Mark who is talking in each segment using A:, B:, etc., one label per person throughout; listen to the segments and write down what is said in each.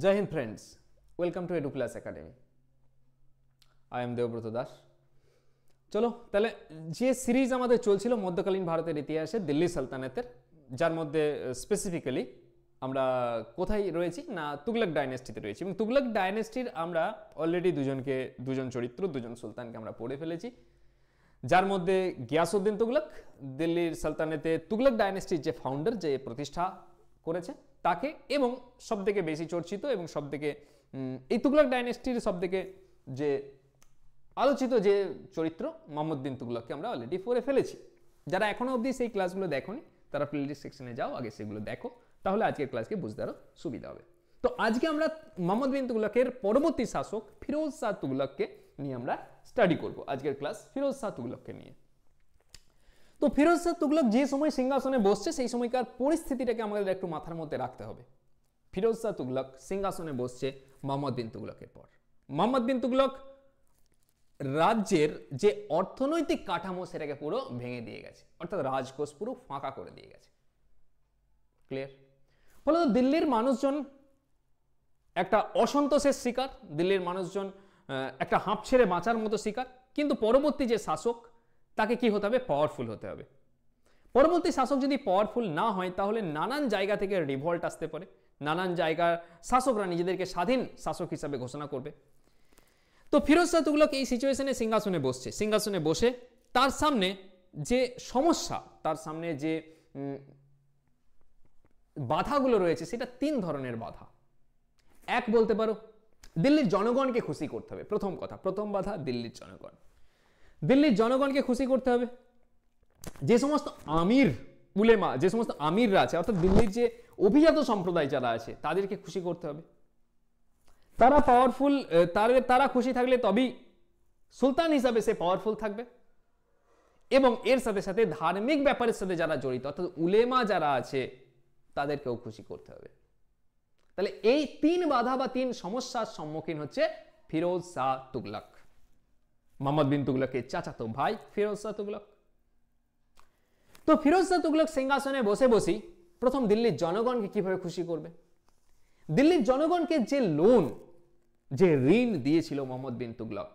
A: Joy Hind friends, welcome to Edu Class Academy. I am Debabrata Das. চলো তাহলে যে সিরিজ আমাদের চলছিল মধ্যকালীন ভারতের ইতিহাসে দিল্লি সালতানাতের, যার মধ্যে স্পেসিফিক্যালি আমরা কোথায় রয়েছি না তুগলক ডাইনেস্টিতে রয়েছি, এবং তুগলক ডাইনেস্টির আমরা অলরেডি দুজন চরিত্র, দুজন সুলতানকে আমরা পড়ে ফেলেছি, যার মধ্যে গিয়াসউদ্দিন তুগলক, দিল্লির সালতানাতে তুগলক ডাইনেস্টির যে ফাউন্ডার, যে প্রতিষ্ঠা করেছে তাকে, এবং সবথেকে বেশি চর্চিত এবং সবথেকে এই তুগলক ডাইনেস্টির সবথেকে যে আলোচিত যে চরিত্র মোহাম্মদ বিন তুগলককে আমরা অলরেডি পড়ে ফেলেছি। যারা এখনো অবধি সেই ক্লাসগুলো দেখোনি তারা প্লেলিস্ট সেকশনে যাও, আগে সেগুলো দেখো, তাহলে আজকের ক্লাসকে বুঝতে আরো সুবিধা হবে। তো আজকে আমরা মোহাম্মদ বিন তুগলকের পরবর্তী শাসক ফিরোজ শাহ তুগলককে নিয়ে আমরা স্টাডি করব। আজকের ক্লাস ফিরোজ শাহ তুগলককে নিয়ে। তো ফিরোজ শাহ তুগলক যে সময় সিংহাসনে বসছে সেই সময়কার পরিস্থিতিটাকে আমাদের একটু মাথার মধ্যে রাখতে হবে। ফিরোজ শাহ তুগলক সিংহাসনে বসছে মোহাম্মদ বিন তুগলকের পর। মোহাম্মদ বিন তুগলক রাজ্যের যে অর্থনৈতিক কাঠামো সেটাকে পুরো ভেঙে দিয়ে গেছে, অর্থাৎ রাজকোষ পুরো ফাঁকা করে দিয়ে গেছে। ক্লিয়ার? ফলত দিল্লির মানুষজন একটা অসন্তোষের শিকার, দিল্লির মানুষজন একটা হাঁপ ছেড়ে বাঁচার মতো শিকার। কিন্তু পরবর্তী যে শাসক তাকে কি হতে হবে? পাওয়ারফুল হতে হবে। পরবর্তী শাসক যদি পাওয়ারফুল না হয় তাহলে নানান জায়গা থেকে রিভল্ট আসতে পারে, নানান জায়গার শাসকরা নিজেদেরকে স্বাধীন শাসক হিসাবে ঘোষণা করবে। তো ফিরোজ শাহ তুগলক এই সিচুয়েশনে সিংহাসনে বসছে। সিংহাসনে বসে তার সামনে যে সমস্যা, তার সামনে যে বাধাগুলো রয়েছে সেটা তিন ধরনের বাধা। এক বলতে পারো দিল্লির জনগণকে খুশি করতে হবে। প্রথম কথা, প্রথম বাধা দিল্লির জনগণ। দিল্লির জনগণকে খুশি করতে হবে। যে সমস্ত আমির উলেমা, যে সমস্ত আমিররা আছে, অর্থাৎ দিল্লির যে অভিজাত সম্প্রদায় যারা আছে তাদেরকে খুশি করতে হবে। তারা পাওয়ারফুল, তারা খুশি থাকলে তবেই সুলতান হিসাবে সে পাওয়ারফুল থাকবে। এবং এর সাথে সাথে ধার্মিক ব্যাপারের সাথে যারা জড়িত, অর্থাৎ উলেমা যারা আছে তাদেরকেও খুশি করতে হবে। তাহলে এই তিন বাধা বা তিন সমস্যার সম্মুখীন হচ্ছে ফিরোজ শাহ তুগলক, মোহাম্মদ বিন তুগলকের চাচাতো ভাই ফিরোজ শাহ তুগলক। তো ফিরোজ শাহ তুগলক সিংহাসনে বসে বসেই প্রথম দিল্লির জনগণকে কিভাবে খুশি করবে? দিল্লির জনগণকে যে লোন, যে ঋণ দিয়েছিল মোহাম্মদ বিন তুগলক,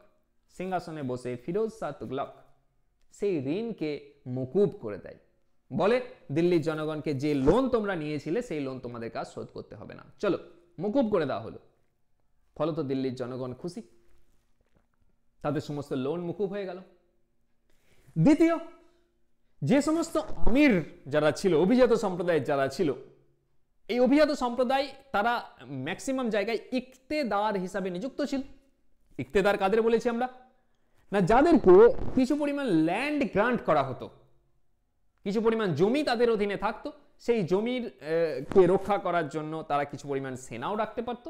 A: সিংহাসনে বসে ফিরোজ শাহ তুগলক সেই ঋণকে মকুব করে দেয়। বলে দিল্লির জনগণকে যে লোন তোমরা নিয়েছিলে সেই লোন তোমাদের কাজ শোধ করতে হবে না, চলো মকুব করে দেওয়া হলো। ফলত দিল্লির জনগণ খুশি, তাদের সমস্ত লোন মকুব হয়ে গেল। দ্বিতীয়, যে সমস্ত আমির যারা ছিল, অভিজাত সম্প্রদায়ের যারা ছিল, এই অভিজাত সম্প্রদায় তারা ম্যাক্সিমাম জায়গায় ইক্তেদার হিসাবে নিযুক্ত ছিল। ইক্তেদার কাদের বলেছি আমরা? না যাদেরকে কিছু পরিমাণ ল্যান্ড গ্রান্ট করা হতো, কিছু পরিমাণ জমি তাদের অধীনে থাকতো, সেই জমির কে রক্ষা করার জন্য তারা কিছু পরিমাণ সেনাও রাখতে পারত,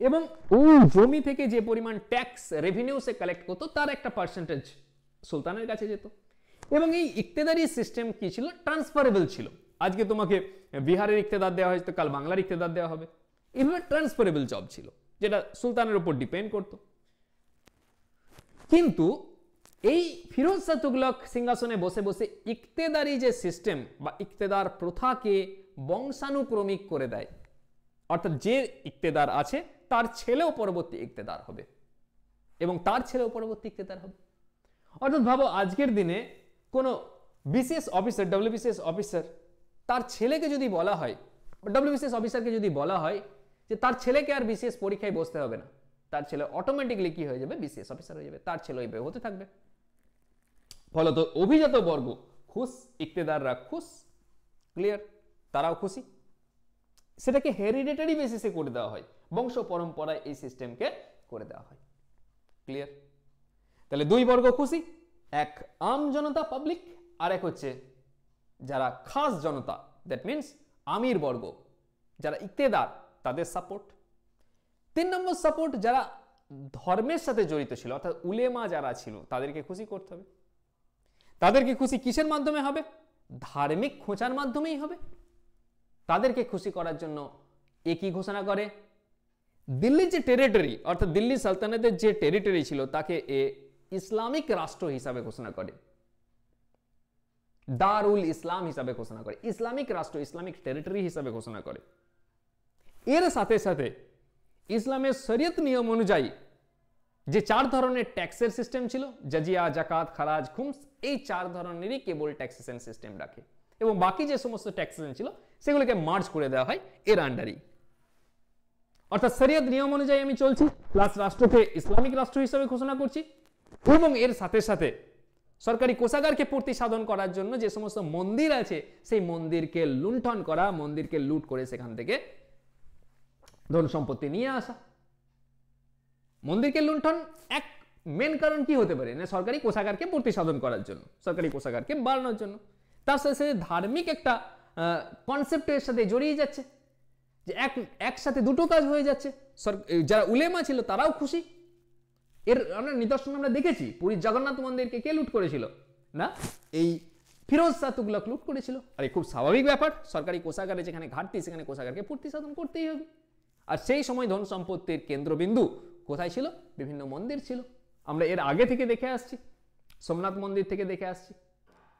A: এবং ওই জমি থেকে যে পরিমাণ ট্যাক্স রেভিনিউ সে কালেক্ট করতো তার একটা পার্সেন্টেজ সুলতানের কাছে যেত। এবং এই ইক্তেদারি সিস্টেম কি ছিল? ট্রান্সফারেবল ছিল। আজকে তোমাকে বিহারের ইক্তেদার দেওয়া হয়েছে, কাল বাংলার ইক্তেদার দেওয়া হবে। এইভাবে ট্রান্সফারেবল জব ছিল, যেটা সুলতানের উপর ডিপেন্ড করত। কিন্তু এই ফিরোজ শাহ তুগলক সিংহাসনে বসে বসে ইক্তেদারি যে সিস্টেম বা ইক্তেদার প্রথাকে বংশানুক্রমিক করে দেয়, অর্থাৎ যে ইক্তেদার আছে তার ছেলেও পরবর্তী ইক্তেদার হবে, এবং তার ছেলেও পরবর্তী ইক্তেদার হবে। অর্থাৎ ভাবো আজকের দিনে কোনো বিশেষ অফিসার, ডব্লিউবিসিএস অফিসার, তার ছেলেকে যদি বলা হয়, ডব্লিউবিসিএস অফিসারকে যদি বলা হয় যে তার ছেলেকে আর বিশেষ পরীক্ষায় বসতে হবে না, তার ছেলে অটোমেটিক্যালি কি হয়ে যাবে? বিশেষ অফিসার হয়ে যাবে, তার ছেলে ওইভাবে হতে থাকবে। ফলত অভিজাত বর্গ খুশ, ইক্তেদাররা খুশ। ক্লিয়ার? তারাও খুশি। সেটাকে হেরিডিটারি বেসিসে করে দেওয়া হয়, বংশ পরম্পরায় এই সিস্টেমকে করে দেওয়া হয়। ক্লিয়ার? তাহলে দুই বর্গ খুশি, এক আম জনতা পাবলিক, আর এক হচ্ছে যারা খাস জনতা, দ্যাট মিনস আমির বর্গ, যারা ইক্তেদার, তাদের সাপোর্ট। তিন নম্বর সাপোর্ট যারা ধর্মের সাথে জড়িত ছিল, অর্থাৎ উলেমা যারা ছিল, তাদেরকে খুশি করতে হবে। তাদেরকে খুশি কিসের মাধ্যমে হবে? ধার্মিক খোঁচার মাধ্যমেই হবে। তাদেরকে খুশি করার জন্য একই ঘোষণা করে দিল্লির যে টেরিটরি, অর্থাৎ দিল্লি সালতানাতের যে টেরিটরি ছিল তাকে ইসলামিক রাষ্ট্র হিসাবে ঘোষণা করে, দারুল ইসলাম হিসাবে ঘোষণা করে, ইসলামিক রাষ্ট্র, ইসলামিক টেরিটরি হিসাবে ঘোষণা করে। এর সাথে সাথে ইসলামের শরীয়ত নিয়ম অনুযায়ী যে 4 ধরনের ট্যাক্সের সিস্টেম ছিল, জাজিয়া, জাকাত, খারাজ, খুমস, এই 4 ধরনেরই কেবল ট্যাক্সেশন সিস্টেম রাখে এবং বাকি যে সমস্ত ট্যাক্সেশন ছিল সেগুলোকে মার্জ করে দেওয়া হয় এর আন্ডারেই। অর্থাৎ শরীয়ত নিয়ম অনুযায়ী আমি চলছি, প্লাস রাষ্ট্রকে ইসলামিক রাষ্ট্র হিসেবে ঘোষণা করছি এবং এর সাথে সাথে সরকারি কোষাগারকে পূর্তি সাধন করার জন্য যে সমস্ত মন্দির আছে সেই মন্দিরকে লুণ্ঠন করা, মন্দিরকে লুট করে সেখান থেকে ধন সম্পত্তি নিয়ে আসা। মন্দিরকে লুণ্ঠন এক মেন কারণ কি হতে পারে না, সরকারি কোষাগারকে পূর্তি সাধন করার জন্য, সরকারি কোষাগারকে বাড়ানোর জন্য। তার সাথে সাথে ধার্মিক একটা কনসেপ্টের সাথে জড়িয়ে যাচ্ছে, যে একসাথে দুটো কাজ হয়ে যাচ্ছে। যারা উলেমা ছিল তারাও খুশি। এর আমরা নিদর্শন আমরা দেখেছি, পুরীর জগন্নাথ মন্দিরকে কে লুট করেছিল না, এই ফিরোজ শাহ তুগলক লুট করেছিল। আর এই খুব স্বাভাবিক ব্যাপার, সরকারি কোষাগারে যেখানে ঘাটতি সেখানে কোষাগারকে পূর্তি সাধন করতেই হবে। আর সেই সময় ধন সম্পত্তির কেন্দ্রবিন্দু কোথায় ছিল? বিভিন্ন মন্দির ছিল। আমরা এর আগে থেকে দেখে আসছি, সোমনাথ মন্দির থেকে দেখে আসছি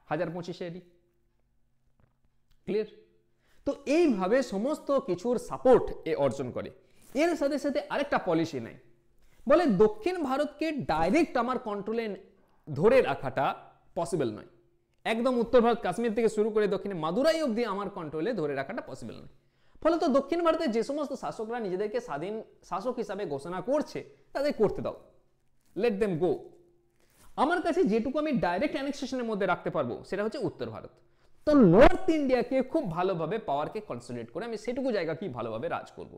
A: 1025 ক্লিয়ার। তো এইভাবে সমস্ত কিছুর সাপোর্ট এ অর্জন করে। এর সাথে সাথে আরেকটা পলিসি নেয়, বলে দক্ষিণ ভারতকে ডাইরেক্ট আমার কন্ট্রোলে ধরে রাখাটা পসিবল নয়। একদম উত্তর ভারত, কাশ্মীর থেকে শুরু করে দক্ষিণে মাদুরাই অবধি আমার কন্ট্রোলে ধরে রাখাটা পসিবল নয়। ফলত দক্ষিণ ভারতের যে সমস্ত শাসকরা নিজেদেরকে স্বাধীন শাসক হিসাবে ঘোষণা করছে তাদের করতে দাও, লেট দেম গো। আমার কাছে যেটুকু আমি ডাইরেক্ট অ্যানেক্সেশনের মধ্যে রাখতে পারবো সেটা হচ্ছে উত্তর ভারত। তো নর্থ ইন্ডিয়াকে খুব ভালোভাবে পাওয়ারকে কনসলিডেট করে আমি সেটুকু জায়গা কি ভালোভাবে রাজ করব,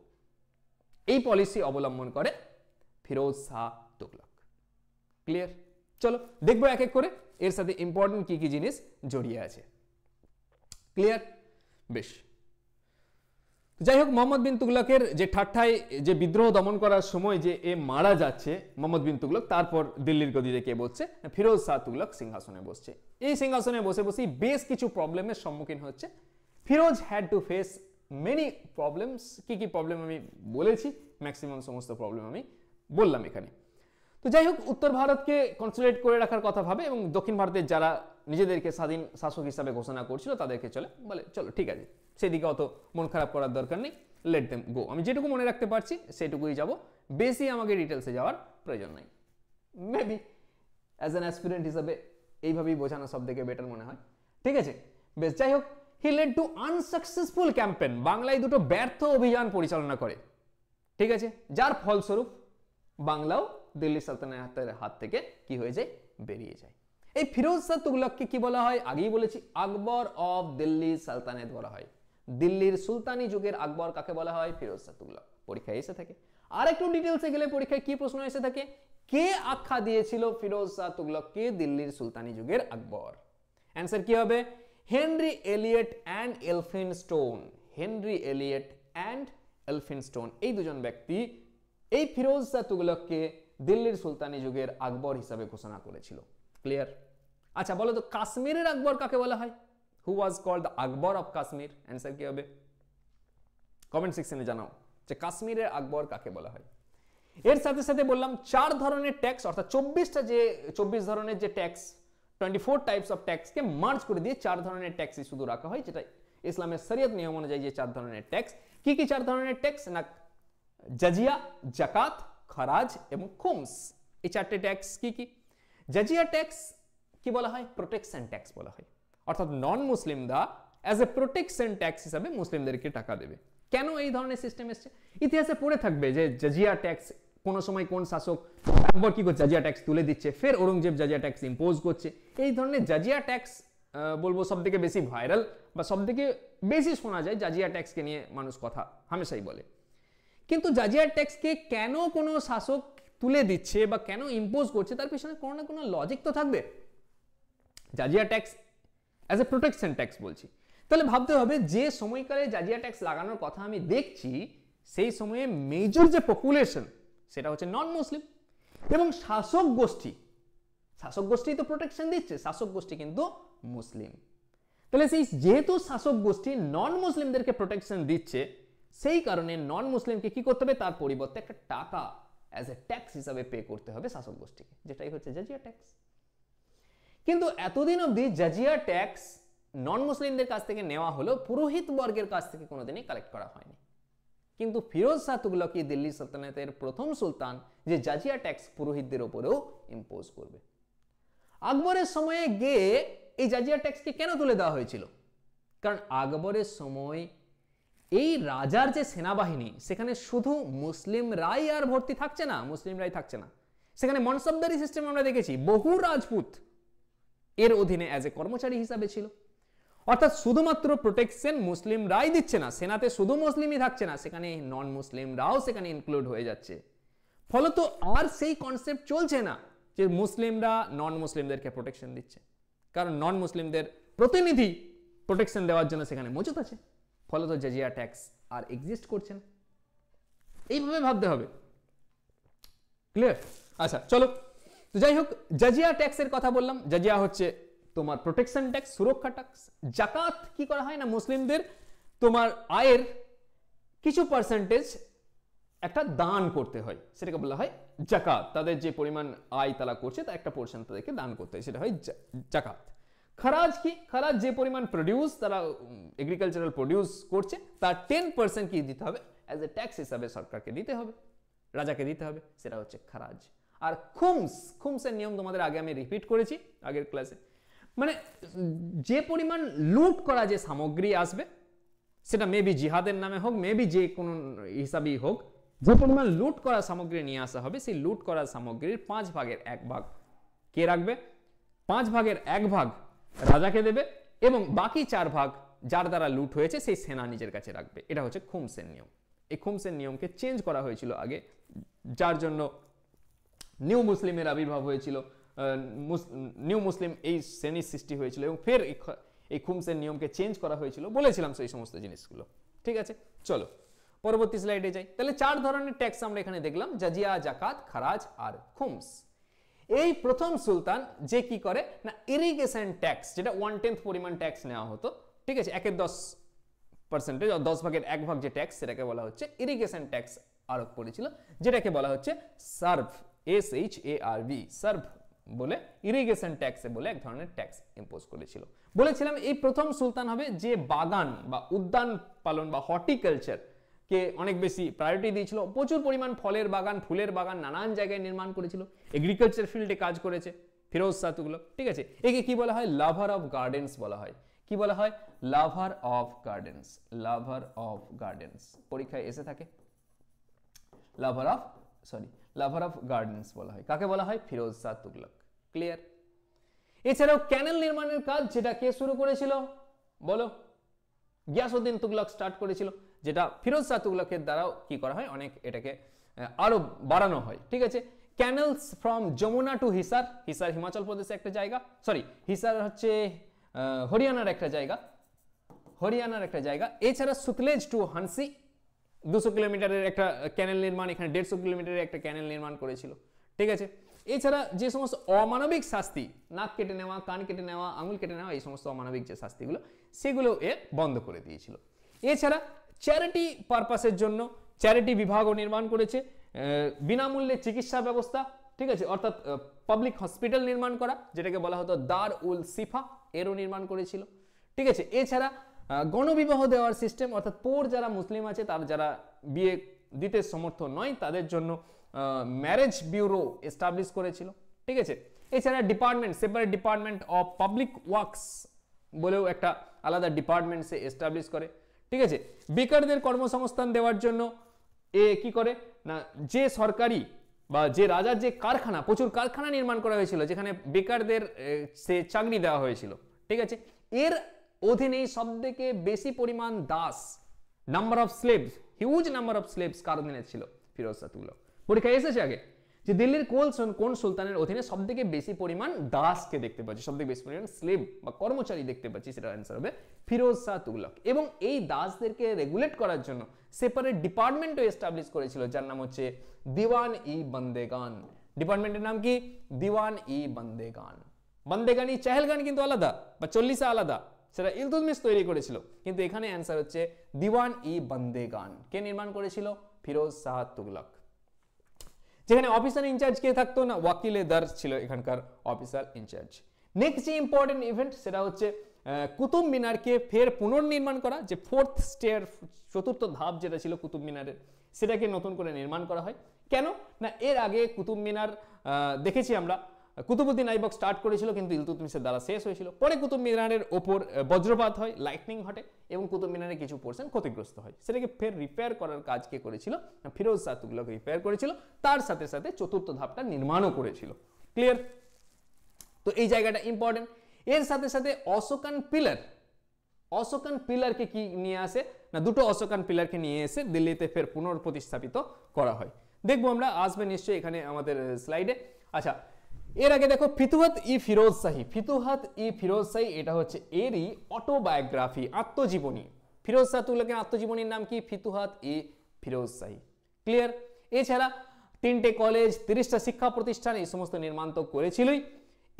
A: এই পলিসি অবলম্বন করে ফিরোজ শাহ তুগলক। ক্লিয়ার? চলো দেখবো এক এক করে এর সাথে ইম্পর্টেন্ট কি কি জিনিস জড়িয়ে আছে। ক্লিয়ার? বেশ। যাই হোক, মোহাম্মদ বিন তুগলকের যে ঠাট্টায় যে বিদ্রোহ দমন করার সময় যে এ মারা যাচ্ছে মোহাম্মদ বিন তুগলক, তারপর দিল্লির গদিতে কে বসছে? ফিরোজ শাহ তুগলক সিংহাসনে বসছে। এই সিংহাসনে বসে বসেই বেশ কিছু প্রবলেমের সম্মুখীন হচ্ছে। Firoz had to face many problems. কি কি প্রবলেম আমি বলেছি, ম্যাক্সিমাম সমস্ত প্রবলেম আমি বললাম এখানে। তো যাই হোক, উত্তর ভারতকে কনসলিডেট করে রাখার কথা ভাবে এবং দক্ষিণ ভারতের যারা নিজেদেরকে স্বাধীন শাসক হিসাবে ঘোষণা করছিল তাদেরকে বলে চলো ঠিক আছে, সেদিকে অত মন খারাপ করার দরকার নেই, লেট দেম গো। আমি যেটুকু মনে রাখতে পারছি সেটুকুই যাব, বেশি আমাকে ডিটেলসে যাওয়ার প্রয়োজন নাই। মেবি অ্যাজ অ্যান অ্যাসপিরেন্ট হিসাবে এইভাবেই বোঝানো সব থেকে বেটার মনে হয়। ঠিক আছে, বেশ। যাই হোক, হি লেড টু আনসাকসেসফুল ক্যাম্পেন। বাংলায় দুটো ব্যর্থ অভিযান পরিচালনা করে। ঠিক আছে, যার ফলস্বরূপ বাংলাও দিল্লি সালতানাতের হাত থেকে কি হয়ে যায়? বেরিয়ে যায়। এই ফিরোজ শাহ তুগলককে কি বলা হয়? আগেই বলেছি, আকবর অফ দিল্লি সালতানাত বলা হয়। দিল্লির সুলতানি যুগের আকবর কাকে বলা হয়? ফিরোজ শাহ তুগলক। পরীক্ষায় এসে থাকে। আর একটু ডিটেলসে গেলে পরীক্ষায় কি প্রশ্ন এসে থাকে? কে আখ্যা দিয়েছিল ফিরোজ শাহ তুগলককে দিল্লির সুলতানি যুগের আকবর? অ্যান্সার কি হবে? Henry Elliot and Elphinstone. Henry Elliot and Elphinstone, এই দুজন ব্যক্তি এই ফিরোজ শাহ তুগলককে দিল্লির সুলতানি যুগের আকবর হিসাবে ঘোষণা করেছিল। ক্লিয়ার? আচ্ছা বলো তো, কাশ্মীরের আকবর কাকে বলা হয়? Who was called the Akbar of Kashmir? Answer কি হবে? কমেন্ট সেকশনে জানাও যে কাশ্মীরের আকবর কাকে বলা হয়। এর সাথে সাথে বললাম 4 ধরনের ট্যাক্স, অর্থাৎ 24 ধরনের যে ট্যাক্স, 24 টাইপস অফ ট্যাক্সকে মার্জ করে দিয়ে 4 ধরনের ট্যাক্সই শুধু রাখা হয়, যেটা ইসলামের শরীয়ত নিয়ম অনুযায়ী যে 4 ধরনের ট্যাক্স। কি কি 4 ধরনের ট্যাক্স? না জাজিয়া, জাকাত, খারাজ এবং খুমস। এই 4টে ট্যাক্স কি কি? জাজিয়া ট্যাক্স কি বলা হয়? প্রোটেকশন ট্যাক্স বলা হয়। অর্থাৎ নন মুসলিমরা অ্যাজ এ প্রোটেকশন ট্যাক্স হিসাবে মুসলিমদেরকে টাকা দেবে। কেন এই ধরনের সিস্টেম এসছে? ইতিহাসে পড়ে থাকবে যে জাজিয়া ট্যাক্স কোন সময় কোন শাসক আকবর কি করছে, জাজিয়া ট্যাক্স তুলে দিচ্ছে, ফের ঔরঙ্গজেব জাজিয়া ট্যাক্স ইম্পোজ করছে। এই ধরনের জাজিয়া ট্যাক্স বলবো সব থেকে বেশি ভাইরাল বা সব থেকে বেশি শোনা যায় জাজিয়া ট্যাক্সকে নিয়ে মানুষ কথা হামেশাই বলে। কিন্তু জাজিয়া ট্যাক্সকে কেন কোনো শাসক তুলে দিচ্ছে বা কেন ইম্পোজ করছে তার পিছনে কোনো না কোনো লজিক তো থাকবে। Jizya tax as a protection tax বলছি, তাহলে ভাবতে হবে যে সময়কালে জাজিয়া ট্যাক্স লাগানোর কথা আমি দেখছি সেই সময়ে মেজর যে পপুলেশন সেটা হচ্ছে নন মুসলিম এবং শাসক গোষ্ঠী তো প্রোটেকশন দিচ্ছে, শাসক গোষ্ঠী কিন্তু মুসলিম। তাহলে সেই যেহেতু শাসক গোষ্ঠী নন মুসলিমদেরকে প্রোটেকশন দিচ্ছে, সেই কারণে নন মুসলিমকে কি করতে হবে? তার পরিবর্তে একটা টাকা অ্যাজ এ ট্যাক্স হিসাবে পে করতে হবে শাসক গোষ্ঠীকে, যেটাই হচ্ছে জাজিয়া ট্যাক্স। কিন্তু এতদিন অবধি জাজিয়া ট্যাক্স নন মুসলিমদের কাছ থেকে নেওয়া হলো, পুরোহিত বর্গের কাছ থেকে কোনোদিনই কালেক্ট করা হয়নি। কিন্তু ফিরোজ শাহ তুগলকি দিল্লি সালতানাতের প্রথম সুলতান যে জাজিয়া ট্যাক্স পুরোহিতদের উপরেও ইম্পোজ করবে। আকবরের সময়ে গিয়ে এই জাজিয়া ট্যাক্সকে কেন তুলে দেওয়া হয়েছিল? কারণ আকবরের সময় এই রাজার যে সেনাবাহিনী সেখানে শুধু মুসলিমরাই আর ভর্তি থাকছে না, মুসলিমরাই থাকছে না, সেখানে মনসবদারি সিস্টেম আমরা দেখেছি, বহু রাজপুত এর অধীনে অ্যাজ এ কর্মচারী হিসাবে ছিল। অর্থাৎ শুধুমাত্র প্রোটেকশন মুসলিমরাই দিচ্ছে না, সেনাতে শুধু মুসলিমই থাকছে না, সেখানে নন মুসলিমরাও সেখানে ইনক্লুড হয়ে যাচ্ছে। ফলত আর সেই কনসেপ্ট চলছে না যে মুসলিমরা নন মুসলিমদেরকে প্রোটেকশন দিচ্ছে, কারণ নন মুসলিমদের প্রতিনিধি প্রোটেকশন দেওয়ার জন্য সেখানে মজুদ আছে। ফলত জাজিয়া ট্যাক্স আর এক্সিস্ট করছে না। এইভাবে ভাবতে হবে। ক্লিয়ার? আচ্ছা চলো, তো যাই হোক, জাজিয়া ট্যাক্সের কথা বললাম। জাজিয়া হচ্ছে তোমার প্রোটেকশন ট্যাক্স, সুরক্ষা ট্যাক্স। জাকাত কি করা হয় না, মুসলিমদের তোমার আয়ের কিছু পার্সেন্টেজ একটা দান করতে হয়, সেটাকে বলা হয় জাকাত। তাদের যে পরিমাণ আয় তারা করছে তার একটা পোর্শন তাদেরকে দান করতে হয়, সেটা হয় জাকাত। খারাজ কি? খারাজ যে পরিমাণ প্রডিউস তারা এগ্রিকালচারাল প্রডিউস করছে তার 10% কি দিতে হবে, অ্যাজ এ ট্যাক্স হিসাবে সরকারকে দিতে হবে, রাজাকে দিতে হবে, সেটা হচ্ছে খারাজ। আর খুমসের নিয়ম তোমাদের আগে আমি রিপিট করেছি আগের ক্লাসে। মানে যে পরিমাণ লুট করা যে সামগ্রী আসবে, সেটা মেবি জিহাদের নামে হোক, মেবি যে কোনো হিসাবেই হোক, যে পরিমাণ লুট করা সামগ্রী নিয়ে আসা হবে, সেই লুট করা সামগ্রীর 5 ভাগের 1 ভাগ কে রাখবে? 5 ভাগের 1 ভাগ রাজাকে দেবে এবং বাকি 4 ভাগ যার দ্বারা লুট হয়েছে সেই সেনা নিজের কাছে রাখবে। এটা হচ্ছে খুমসের নিয়ম। এই খুমসের নিয়মকে চেঞ্জ করা হয়েছিল আগে, যার জন্য নিউ মুসলিমের আবির্ভাব হয়েছিল, নিউ মুসলিম এই শ্রেণীর সৃষ্টি হয়েছিল এবং ফের এই খুমসের নিয়মকে চেঞ্জ করা হয়েছিল, বলেছিলাম সেই সমস্ত জিনিসগুলো। ঠিক আছে, চলো পরবর্তী স্লাইডে যাই। তাহলে 4 ধরনের ট্যাক্স আমরা এখানে দেখলাম, জাজিয়া, জাকাত, খারাজ আর খুমস। এই প্রথম সুলতান যে কি করে না, ইরিগেশন ট্যাক্স, যেটা 1/10 পরিমাণ ট্যাক্স নেওয়া হতো, ঠিক আছে, 1/10% 10 ভাগের 1 ভাগ যে ট্যাক্স, সেটাকে বলা হচ্ছে ইরিগেশন ট্যাক্স আরোপ করেছিল, যেটাকে বলা হচ্ছে সার্ভ, SHARV, সার্ভ বলে ইরিগেশন ট্যাক্স বলে এক ধরনের ট্যাক্স ইম্পোজ করেছিল। বলেছিলাম এই প্রথম সুলতান হবে যে বাগান বা উদ্যান পালন বা হর্টিকালচার কে অনেক বেশি প্রায়োরিটি দিয়েছিল। প্রচুর পরিমাণ ফলের বাগান, ফুলের বাগান নানান জায়গায় নির্মাণ করেছিল, এগ্রিকালচার ফিল্ডে কাজ করেছে ফিরোজ শাহ তুগলক। ঠিক আছে, একে কি বলা হয়? লাভার অফ গার্ডেন্স বলা হয়। কি বলা হয়? Lover of gardens, lover of gardens পরীক্ষায় এসে থাকে। লাভার অফ গার্ডেন্স বলা হয় কাকে? বলা হয় ফিরোজ শাহ তুগলক। ক্লিয়ার? এছাড়াও ক্যানেল নির্মাণের কাজ, যেটা কে শুরু করেছিল বলো? গিয়াসউদ্দিন তুগলক স্টার্ট করেছিল, যেটা ফিরোজ শাহ তুগলকের দ্বারাও কি করা হয়, অনেক এটাকে আরো বাড়ানো হয়। ঠিক আছে, canals from Yamuna to Hisar. Hisar Himachal প্রদেশে একটা জায়গা, সরি হিসার হচ্ছে হরিয়ানার একটা জায়গা, এছাড়া সুতলেজ টু হানসি 200 কিলোমিটারের একটা ক্যানেল নির্মাণ, এখানে 150 কিলোমিটারের একটা ক্যানেল নির্মাণ করেছিল। ঠিক আছে, এছাড়া যে সমস্ত অমানবিক শাস্তি, নাক কেটে নেওয়া, কান কেটে নেওয়া, আঙুল কেটে নেওয়া, এই সমস্ত অমানবিক যে শাস্তিগুলো, সেগুলো এ বন্ধ করে দিয়েছিল। এছাড়া চ্যারিটি পারপাসের জন্য চ্যারিটি বিভাগও নির্মাণ করেছে, বিনামূল্যে চিকিৎসা ব্যবস্থা, ঠিক আছে, অর্থাৎ পাবলিক হসপিটাল নির্মাণ করা, যেটাকে বলা হতো দার উল সিফা, এরও নির্মাণ করেছিল। ঠিক আছে, এছাড়া গণবিবাহ দেওয়ার সিস্টেম, অর্থাৎ পোর যারা মুসলিম আছে, তার যারা বিয়ে দিতে সমর্থ নয়, তাদের জন্য ম্যারেজ ব্যুরো এস্টাবলিশ করেছিল। ঠিক আছে, এছাড়া department, separate department of public works বলেও একটা আলাদা ডিপার্টমেন্ট সে এস্টাবলিশ করে। ঠিক আছে, বেকারদের কর্মসংস্থান দেওয়ার জন্য এ কি করে না, যে সরকারি বা যে রাজার যে কারখানা, প্রচুর কারখানা নির্মাণ করা হয়েছিল, যেখানে বেকারদের সে চাকরি দেওয়া হয়েছিল। ঠিক আছে, এর অধীনে সবথেকে বেশি পরিমাণ দাস, number of slaves, huge number of slaves কার অধীনে ছিল? ফিরোজ শাহ তুগলক। পরীক্ষায় এসেছে আগে যে দিল্লির কোন সুলতানের অধীনে সবথেকে বেশি পরিমাণ দাসকে দেখতে পাচ্ছি, সবথেকে বেশি পরিমাণ স্লেভ বা কর্মচারী দেখতে পাচ্ছি, সেটা অ্যান্সার হবে ফিরোজ শাহ তুগলক। এবং এই দাসদেরকে রেগুলেট করার জন্য সেপারেট ডিপার্টমেন্টও এস্টাবলিশ করেছিল, যার নাম হচ্ছে দিওয়ান-ই-বন্দেগান। ডিপার্টমেন্টের নাম কি? দিওয়ান-ই-বন্দেগান। বন্দেগানি চাহেলগান কিন্তু আলাদা, বা চল্লিশা আলাদা, সেটা ইলতুৎমিশ তৈরি করেছিল, কিন্তু এখানে অ্যান্সার হচ্ছে দিওয়ান-ই-বন্দেগান। কে নির্মাণ করেছিল? ফিরোজ শাহ তুগলক। যেখানে অফিসার ইনচার্জ কে থাকতো না, ওয়াকিলে দার ছিল এখানকার অফিসার ইনচার্জ। নেক্সট যে ইম্পর্টেন্ট ইভেন্ট, সেটা হচ্ছে কুতুব মিনারকে ফের পুনর্নির্মাণ করা, যে ফোর্থ স্টেয়ার, চতুর্থ ধাপ যেটা ছিল কুতুব মিনারের, সেটাকে নতুন করে নির্মাণ করা হয়। কেন না, এর আগে কুতুব মিনার দেখেছি আমরা কুতুবুদ্দিন আইবক স্টার্ট করেছিল কিন্তু ইলতুৎমিশের দ্বারা শেষ হয়েছিল। পরে কুতুব মিনারের ওপর বজ্রপাত হয়, লাইটনিং ঘটে এবং কুতুব মিনারের কিছু পোর্শন ক্ষতিগ্রস্ত হয়। সেটাকে ফের রিপেয়ার করার কাজ কে করেছিল? ফিরোজ শাহ তুগলক রিপেয়ার করেছিল, তার সাথে সাথে চতুর্থ ধাপটা নির্মাণও করেছিল। ক্লিয়ার? তো এই জায়গাটা ইম্পর্টেন্ট। এর সাথে সাথে অশোকান পিলার, অশোকান পিলারকে কি নিয়ে আসে না, দুটো অশোকান পিলারকে নিয়ে এসে দিল্লিতে ফের পুনর্প্রতিস্থাপিত করা হয়। দেখবো আমরা, আসবে নিশ্চয়ই এখানে আমাদের স্লাইডে। আচ্ছা, এর আগে দেখো ফিতুহাত ই ফিরোজ শাহী, ফিতুহাত ই ফিরোজ শাহী এটা হচ্ছে এরই অটোবায়োগ্রাফি, আত্মজীবনী। ফিরোজ শাহ তুগলকের আত্মজীবনীর নাম কি? ফিতুহাত ই ফিরোজ শাহী। ক্লিয়ার? এছাড়া 3টে কলেজ, 30টা শিক্ষা প্রতিষ্ঠান, এই সমস্ত নির্মাণ তো করেছিলই।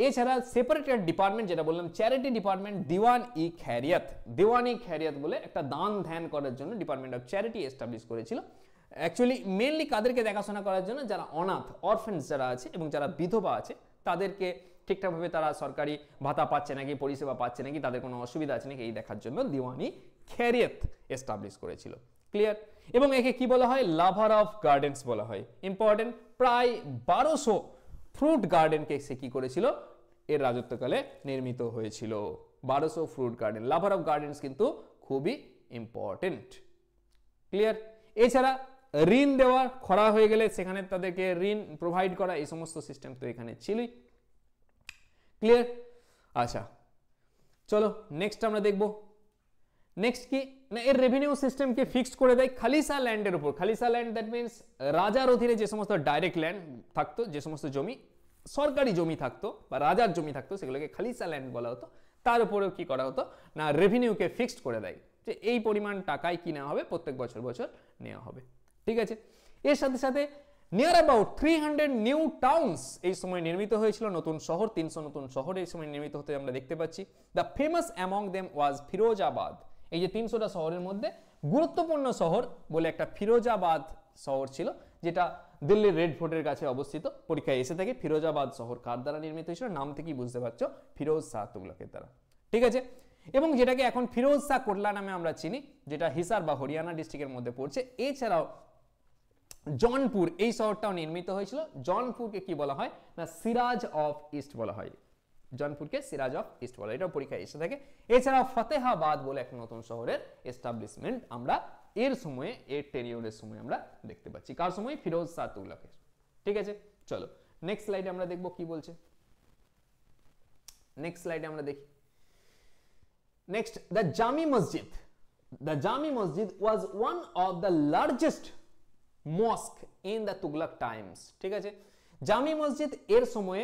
A: এছাড়া সেপারেটেড ডিপার্টমেন্ট, যেটা বললাম চ্যারিটি ডিপার্টমেন্ট, দিওয়ান ই খ্যারিয়াত, দিওয়ান ই খ্যারিয়াত বলে একটা দান ধ্যান করার জন্য ডিপার্টমেন্ট অফ চ্যারিটি এস্টাবলিশ করেছিল। অ্যাকচুয়ালি মেনলি কাদেরকে দেখাশোনা করার জন্য? যারা অনাথ, অরফেন্স যারা আছে এবং যারা বিধবা আছে, তাদেরকে ঠিকঠাকভাবে তারা সরকারি ভাতা পাচ্ছে নাকি, পরিষেবা পাচ্ছে নাকি, তাদের কোনো অসুবিধা আছে নাকি, এই দেখার জন্য দিওয়ানি খ্যারিয়াত এস্টাবলিশ করেছিল। ক্লিয়ার? এবং একে কি বলা হয়? লাভার অফ গার্ডেন্স বলা হয়। ইম্পর্টেন্ট, প্রায় 1200 ফ্রুট গার্ডেনকে সে কি করেছিল? এর রাজত্বকালে নির্মিত হয়েছিল 1200 fruit garden. Lover of gardens কিন্তু খুবই ইম্পর্টেন্ট। ক্লিয়ার? এছাড়া ঋণ দেওয়া, খরা হয়ে গেলে সেখানে তাদেরকে ঋণ প্রোভাইড করা, এই সমস্ত সিস্টেম তো এখানে ছিলই। ক্লিয়ার? আচ্ছা, চলো নেক্সট আমরা দেখব। নেক্সট কি না, এর রেভিনিউ সিস্টেমকে ফিক্সড করে দেয় খালিসা ল্যান্ডের উপর। খালিসা ল্যান্ড দ্যাট মিনস রাজার অধীনে যে সমস্ত ডাইরেক্ট ল্যান্ড থাকতো, যে সমস্ত জমি সরকারি জমি থাকতো বা রাজার জমি থাকতো, সেগুলোকে খালিসা ল্যান্ড বলা হতো। তার উপরেও কি করা হতো না, রেভিনিউকে ফিক্সড করে দেয় যে এই পরিমাণ টাকায় কি নেওয়া হবে, প্রত্যেক বছর বছর নেওয়া হবে। ঠিক আছে? এর সাথে সাথে নিয়ার অ্যাবাউট 300 নিউ টাউনস এই সময় নির্মিত হয়েছিল, নতুন শহর, 300 নতুন শহর এই সময় নির্মিত হতে আমরা দেখতে পাচ্ছি। The famous among them was Firozabad. এই যে 300টা শহরের মধ্যে গুরুত্বপূর্ণ শহর বলে একটা ফিরোজাবাদ শহর ছিল, যেটা দিল্লির রেড ফোর্টের কাছে অবস্থিত। পরীক্ষায় এসে থাকে ফিরোজাবাদ শহর কার দ্বারা নির্মিত হয়েছিল, নাম থেকেই বুঝতে পারছো, ফিরোজ শাহ তুগলকের দ্বারা। ঠিক আছে? এবং যেটাকে এখন ফিরোজ শাহ কোটলা নামে আমরা চিনি, যেটা হিসার বা হরিয়ানা ডিস্ট্রিক্টের মধ্যে পড়ছে। এছাড়াও জৌনপুর এই শহরটাও নির্মিত হয়েছিল। জৌনপুরকে কি বলা হয় না, সিরাজ অফ ইস্ট বলা হয়। জৌনপুরকে সিরাজ অফ ইস্ট বলা হয়, এটাও পরীক্ষায় এসে থাকে। এছাড়া ফতেহাবাদ বলে এক নতুন শহরের এস্টাবলিশমেন্ট আমরা এর সময়ে, এর টেরিয়ডের সময় আমরা দেখতে পাচ্ছি। কার সময়? ফিরোজ শাহ তুগলকের। ঠিক আছে? চলো নেক্সট স্লাইডে আমরা দেখব কি বলছে। নেক্সট স্লাইডে আমরা দেখি। নেক্সট, দ্য জামি মসজিদ। দ্য জামি মসজিদ was one of the largest মস্ক in the Tughlaq Times. ঠিক আছে? জামি মসজিদ এর সময়ে,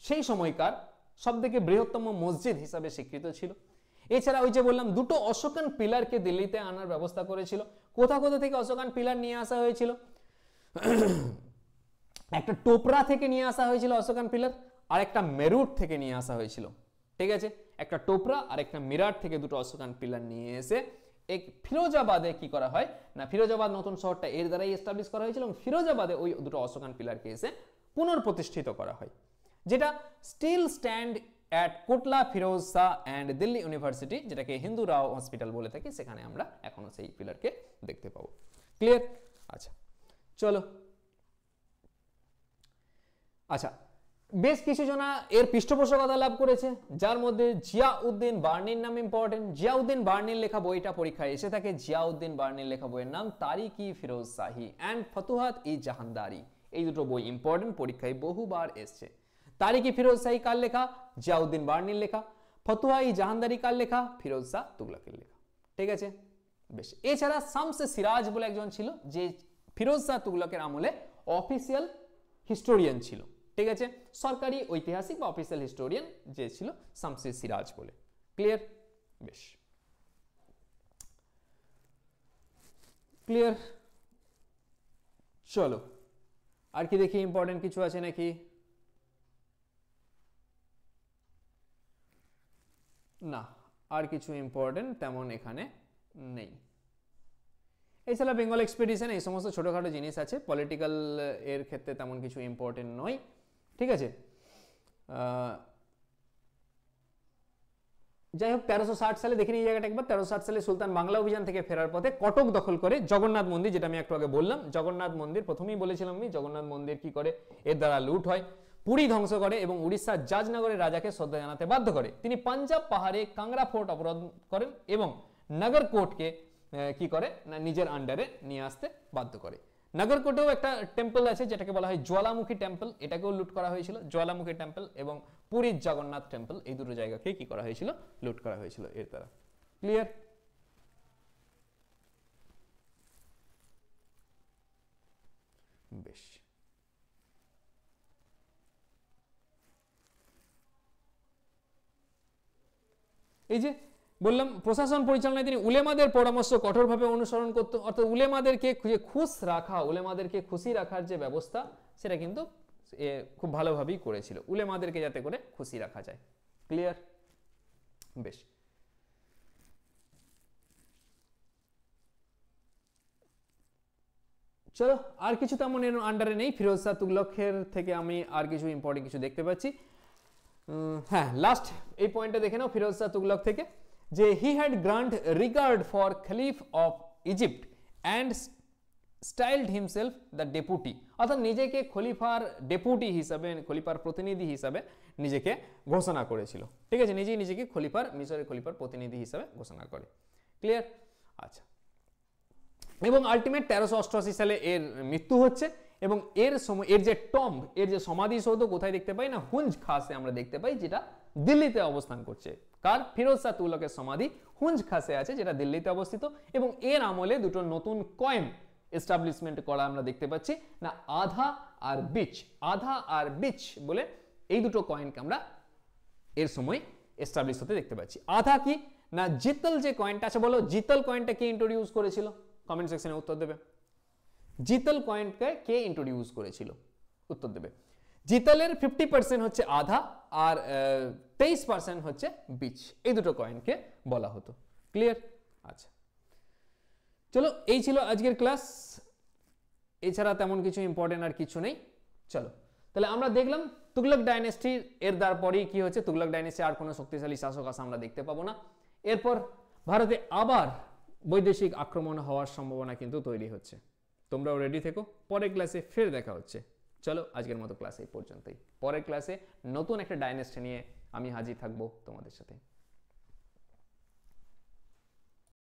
A: সেই সময়কার সবথেকে বৃহত্তম মসজিদ হিসাবে স্বীকৃত ছিল। এছাড়া ওই যে বললাম, দুটো অশোকান পিলারকে দিল্লিতে আনার ব্যবস্থা করেছিল। কোথা কোথা থেকে অশোকান পিলার নিয়ে আসা হয়েছিল? একটা টোপরা থেকে নিয়ে আসা হয়েছিল অশোকান পিলার, আর একটা মেরুট থেকে নিয়ে আসা হয়েছিল। ঠিক আছে? একটা টোপরা আর একটা মিরাট থেকে দুটো অশোকান পিলার নিয়ে এসে এক ফিরোজাবাদে কি করা হয় না, ফিরোজাবাদ নতুন শহরটা এর দ্বারাই এস্টাবলিশ করা হয়েছিল এবং ফিরোজাবাদে ওই দুটো অশোকান পিলারকে এসে পুনর্প্রতিষ্ঠিত করা হয়, যেটা still stand at Kotla Firoz Shah and Delhi university, যেটাকে হিন্দু রাও হসপিটাল বলে থাকি। সেখানে আমরা এখনো সেই পিলারকে দেখতে পাবো। ক্লিয়ার? আচ্ছা, চলো। আচ্ছা, বেশ কিছু জনা এর পৃষ্ঠপোষকতা লাভ করেছে, যার মধ্যে জিয়াউদ্দিন বার্নির নাম ইম্পর্টেন্ট। জিয়াউদ্দিন বার্নির লেখা বইটা পরীক্ষায় এসে থাকে। জিয়াউদ্দিন বার্নির লেখা বইয়ের নাম তারিক-ই ফিরোজ শাহী অ্যান্ড ফতুহাত ই জাহানদারি। এই দুটো বই ইম্পর্টেন্ট, পরীক্ষায় বহুবার এসছে। তারিক-ই ফিরোজ শাহী কার লেখা? জিয়াউদ্দিন বার্নির লেখা। ফতুহা-ই জাহানদারি কার লেখা? ফিরোজ শাহ তুগলকের লেখা। ঠিক আছে? বেশ। এছাড়া শামস-এ সিরাজ বলে একজন ছিল, যে ফিরোজ শাহ তুগলকের আমলে অফিসিয়াল হিস্টোরিয়ান ছিল। ঠিক আছে? সরকারি ঐতিহাসিক বা অফিসিয়াল হিস্টোরিয়ান যে ছিল, শামস-এ সিরাজ বলে। ক্লিয়ার? বেশ, ক্লিয়ার। চলো আর কি দেখি, ইম্পর্টেন্ট কিছু আছে নাকি? না, আর কিছু ইম্পর্টেন্ট তেমন এখানে নেই। এছাড়া বেঙ্গল এক্সপেডিশন, এই সমস্ত ছোটখাটো জিনিস আছে। পলিটিক্যাল এর ক্ষেত্রে তেমন কিছু ইম্পর্টেন্ট নয়। ঠিক আছে? যাই হোক 1360 সালে দেখে নিই এই জায়গাটা একবার। 1360 সালে সুলতান বাংলা অভিযান থেকে ফেরার পথে কটক দখল করে জগন্নাথ মন্দির, যেটা আমি একটু আগে বললাম, জগন্নাথ মন্দির প্রথমেই বলেছিলাম আমি, জগন্নাথ মন্দির কি করে, এর দ্বারা লুট হয়, পুরী ধ্বংস করে এবং উড়িষ্যার জাজনগরের রাজাকে শ্রদ্ধা জানাতে বাধ্য করে। তিনি পাঞ্জাব পাহাড়ে কাংড়া ফোর্ট অবরোধ করেন এবং নগরকোটকে কি করে না নিজের আন্ডারে নিয়ে আসতে বাধ্য করে। নগরকোটেও একটা টেম্পল আছে যেটাকে বলা হয় জ্বালামুখী টেম্পল, এটাকেও লুট করা হয়েছিল। জ্বালামুখী টেম্পল এবং পুরীর জগন্নাথ টেম্পল, এই দুটো জায়গাকে কি করা হয়েছিল, লুট করা হয়েছিল এর দ্বারা। ক্লিয়ার? বেশ, এই যে বললাম প্রশাসন পরিচালনায় তিনি উলেমাদের পরামর্শ কঠোরভাবে অনুসরণ করত, অর্থাৎ উলেমাদেরকে খুশ রাখা, উলেমাদেরকে খুশি রাখার যে ব্যবস্থা সেটা কিন্তু খুব ভালোভাবেই করেছিল, উলেমাদেরকে যাতে করে খুশি রাখা যায়। ক্লিয়ার? বেশ, চলো আর কিছু তেমন এর আন্ডারে নেই। ফিরোজ শাহ তুগলকের থেকে আমি আর কিছু ইম্পর্টেন্ট কিছু দেখতে পাচ্ছি। হ্যাঁ, লাস্ট এই পয়েন্টটা দেখে নাও ফিরোজ শাহ তুগলক থেকে, যে he had grant regard for caliph of Egypt and styled himself the deputy, অর্থাৎ নিজেকে খলিফার ডেপুটি হিসাবে, খলিফার প্রতিনিধি হিসাবে নিজেকে ঘোষণা করেছিল। ঠিক আছে, নিজেই নিজেকে খলিফার, মিশরের খলিফার প্রতিনিধি হিসাবে ঘোষণা করে। ক্লিয়ার? আচ্ছা, এবং আলটিমেট 1388 সালে এর মৃত্যু হচ্ছে এবং এর সময় এর যে টম্ব, এর যে সমাধিসৌধ কোথায় দেখতে পাই না, হুঞ্জ খাসে আমরা দেখতে পাই, যেটা দিল্লিতে অবস্থান করছে। কার? ফিরোজ শাহ তুগলকের সমাধি হুঞ্জ খাসে আছে, যেটা দিল্লিতে অবস্থিত। এবং এর আমলে দুটো নতুন কয়েন এস্টাবলিশমেন্ট করা আমরা দেখতে পাচ্ছি না, আধা আর বিচ, আধা আর বিচ বলে এই দুটো কয়েনকে আমরা এর সময় এস্টাবলিশ হতে দেখতে পাচ্ছি। আধা কি না, জিতল যে কয়েনটা আছে, বলো জিতল কয়েনটা কে ইন্ট্রোডিউস করেছিল? কমেন্ট সেকশনে উত্তর দেবে। জিতল কয়েনকে কে ইন্ট্রোডিউস করেছিল? উত্তর দেবে। জিতলের 50% হচ্ছে আধা আর 23% হচ্ছে বিচ, এই দুটো কয়েনকে বলা হতো। ক্লিয়ার? আচ্ছা, চলো এই ছিল আজকের ক্লাস, এছাড়া তেমন কিছু ইম্পর্টেন্ট আর কিছু নেই। চলো তাহলে আমরা দেখলাম তুগলক ডাইনেস্টির এর তারপরেই কি হচ্ছে, তুগলক ডাইনেস্টি আর কোনো শক্তিশালী শাসক আসা আমরা দেখতে পাবো না। এরপর ভারতে আবার বৈদেশিক আক্রমণ হওয়ার সম্ভাবনা কিন্তু তৈরি হচ্ছে। তোমরাও রেডি থেকো, পরের ক্লাসে ফের দেখা হচ্ছে। চলো আজকের মতো ক্লাস এই পর্যন্তই, পরের ক্লাসে নতুন একটা ডাইনেস্টি নিয়ে আমি হাজির থাকবো তোমাদের সাথে।